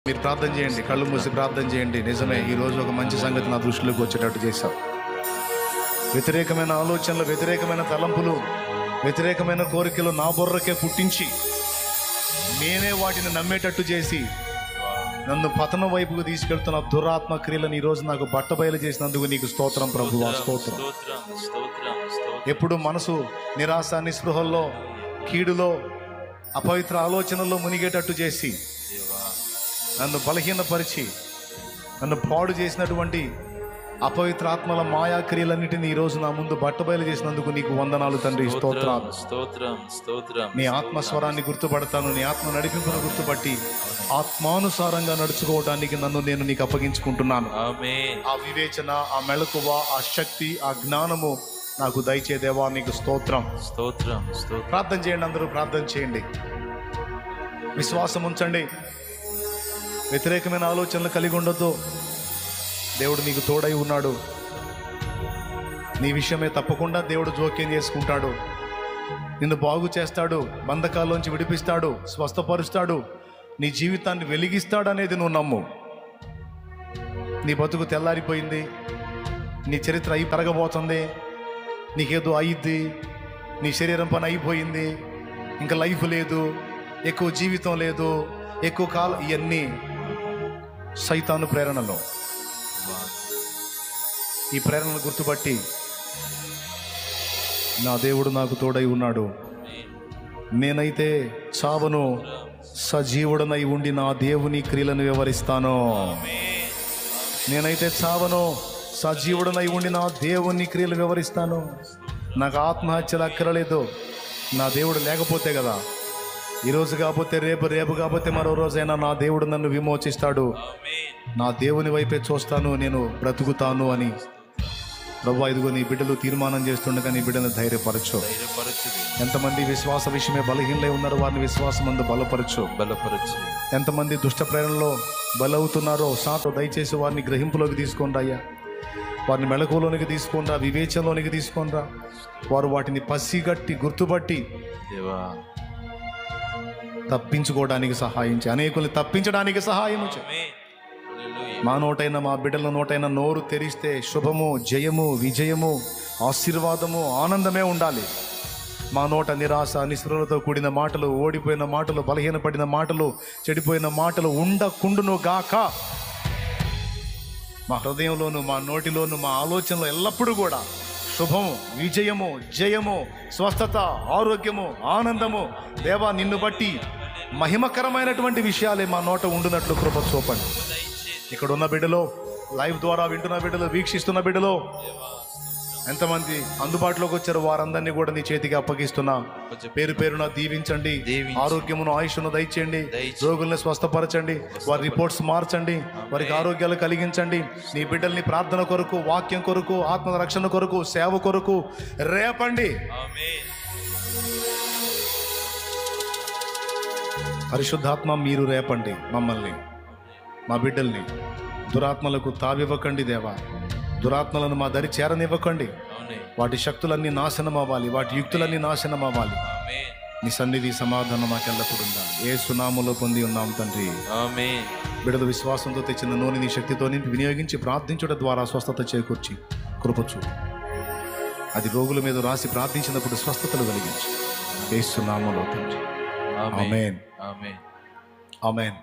మీరు ప్రార్థన చేయండి, కళ్ళు మూసి ప్రార్థన చేయండి. నిజమే, ఈరోజు ఒక మంచి సంగతి నా దృష్టిలోకి వచ్చేటట్టు చేశాం. వ్యతిరేకమైన ఆలోచనలు, వ్యతిరేకమైన తలంపులు, వ్యతిరేకమైన కోరికలు నా బుర్రకే పుట్టించి నేనే వాటిని నమ్మేటట్టు చేసి నన్ను పతనం వైపుకు తీసుకెళ్తున్న దురాత్మ క్రియలను ఈరోజు నాకు బట్టబయలు చేసినందుకు నీకు స్తోత్రం ప్రభువా, స్తోత్రం. ఎప్పుడు మనసు నిరాశ నిస్పృహల్లో, కీడులో, అపవిత్ర ఆలోచనల్లో మునిగేటట్టు చేసి నన్ను బలహీనపరిచి నన్ను పాడు చేసినటువంటి అపవిత్ర ఆత్మల మాయా క్రియలన్నిటిని ఈరోజు నా ముందు బట్టబయలు చేసినందుకు నీకు వందనాలు తండ్రి, స్తోత్రాలు. నీ ఆత్మస్వరాన్ని గుర్తుపడతాను, నీ ఆత్మ నడిపింపును గుర్తుపట్టి ఆత్మానుసారంగా నడుచుకోవడానికి నన్ను నేను నీకు అప్పగించుకుంటున్నాను. ఆ వివేచన, ఆ మెళకువ, ఆ శక్తి, ఆ జ్ఞానము నాకు దయచే దేవా, నీకు స్తోత్రం. ప్రార్థన చేయండి, అందరూ ప్రార్థన చేయండి, విశ్వాసం ఉంచండి. వ్యతిరేకమైన ఆలోచనలు కలిగి ఉండొద్దు. దేవుడు నీకు తోడై ఉన్నాడు. నీ విషయమే తప్పకుండా దేవుడు జోక్యం చేసుకుంటాడు. నిన్ను బాగు చేస్తాడు, బంధకాల్లోంచి విడిపిస్తాడు, స్వస్థపరుస్తాడు, నీ జీవితాన్ని వెలిగిస్తాడు అనేది నువ్వు నమ్ము. నీ బతుకు తెల్లారిపోయింది, నీ చరిత్ర అయి పెరగబోతుంది, నీకేదో అయ్యిద్ది, నీ శరీరం పని అయిపోయింది, ఇంకా లైఫ్ లేదు, ఎక్కువ జీవితం లేదు, ఎక్కువ కాలం, ఇవన్నీ సైతాను ప్రేరణలో. ఈ ప్రేరణను గుర్తుపట్టి నా దేవుడు నాకు తోడై ఉన్నాడు, నేనైతే చావను, సజీవుడనై ఉండి నా దేవుని క్రియలను వివరిస్తాను. నేనైతే చావను, సజీవుడనై ఉండి నా దేవుని క్రియలు వివరిస్తాను. నాకు ఆత్మహత్యలు అక్కరలేదు. నా దేవుడు లేకపోతే కదా, ఈరోజు కాకపోతే రేపు, రేపు కాకపోతే మరో రోజైనా నా దేవుడు నన్ను విమోచిస్తాడు. నా దేవుని వైపే చూస్తాను, నేను బ్రతుకుతాను అని. ప్రభువా, ఇదిగో నీ బిడ్డలు తీర్మానం చేస్తుండగా నీ బిడ్డను ధైర్యపరచు. ఎంతమంది విశ్వాస విషయమే బలహీనలై ఉన్నారో వారిని విశ్వాసం అందు బలపరచు. ఎంతమంది దుష్ట ప్రేరణలో బలవుతున్నారో సాతో దయచేసి వారిని గ్రహింపులోకి తీసుకోండి అయ్యా. వారిని మెళకువలోనికి తీసుకోండి, వివేచనలోనికి తీసుకోండి. వారు వాటిని పసిగట్టి గుర్తుపట్టి తప్పించుకోవడానికి సహాయం చేయి. అనేకుల్ని తప్పించడానికి సహాయం చేయి. మా నోటైనా, మా బిడ్డల నోటైనా నోరు తెరిస్తే శుభము, జయము, విజయము, ఆశీర్వాదము, ఆనందమే ఉండాలి. మా నోట నిరాశ నిస్పృహలతో కూడిన మాటలు, ఓడిపోయిన మాటలు, బలహీనపడిన మాటలు, చెడిపోయిన మాటలు ఉండకుండును గాక. మా హృదయంలోను, మా నోటిలోను, మా ఆలోచనలో ఎల్లప్పుడూ కూడా శుభము, విజయము, జయము, స్వస్థత, ఆరోగ్యము, ఆనందము, దేవా నిన్ను బట్టి మహిమకరమైనటువంటి విషయాలే మా నోట ఉండునట్లు కృప చూపండి. ఇక్కడ ఉన్న బిడ్డలో, లైవ్ ద్వారా వింటున్న బిడ్డలు, వీక్షిస్తున్న బిడ్డలో ఎంతమంది అందుబాటులోకి వచ్చారు వారందరినీ కూడా నీ చేతికి అప్పగిస్తున్నా. పేరు పేరున దీవించండి, ఆరోగ్యమును, ఆయుష్ను దయచేయండి, రోగుల్ని స్వస్థపరచండి, వారి రిపోర్ట్స్ మార్చండి, వారికి ఆరోగ్యాలు కలిగించండి. నీ బిడ్డల్ని ప్రార్థన కొరకు, వాక్యం కొరకు, ఆత్మ రక్షణ కొరకు, సేవ కొరకు రేపండి. పరిశుద్ధాత్మ మీరు రేపండి మమ్మల్ని, మా బిడ్డల్ని. దురాత్మలకు తావివ్వకండి దేవా, దురాత్మలను మా దరి చేరనివ్వకండి. వాటి శక్తులన్నీ నాశనం అవ్వాలి, వాటి యుక్తులన్నీ నాశనం అవ్వాలి. నీ సన్నిధి సమాధానం మాకెల్లప్పుడుందా. యేసు నామములో పొంది ఉన్నాం తండ్రి, ఆమేన్. బిడ్డలు విశ్వాసంతో తెచ్చిన నూనె నీ శక్తితో వినియోగించి ప్రార్థించడం ద్వారా స్వస్థత చేకూర్చి కృపచూ. అది రోగుల మీద రాసి ప్రార్థించినప్పుడు స్వస్థతలు కలిగించి యేసు నామములో తండ్రి, ఆమేన్, ఆమేన్, ఆమేన్.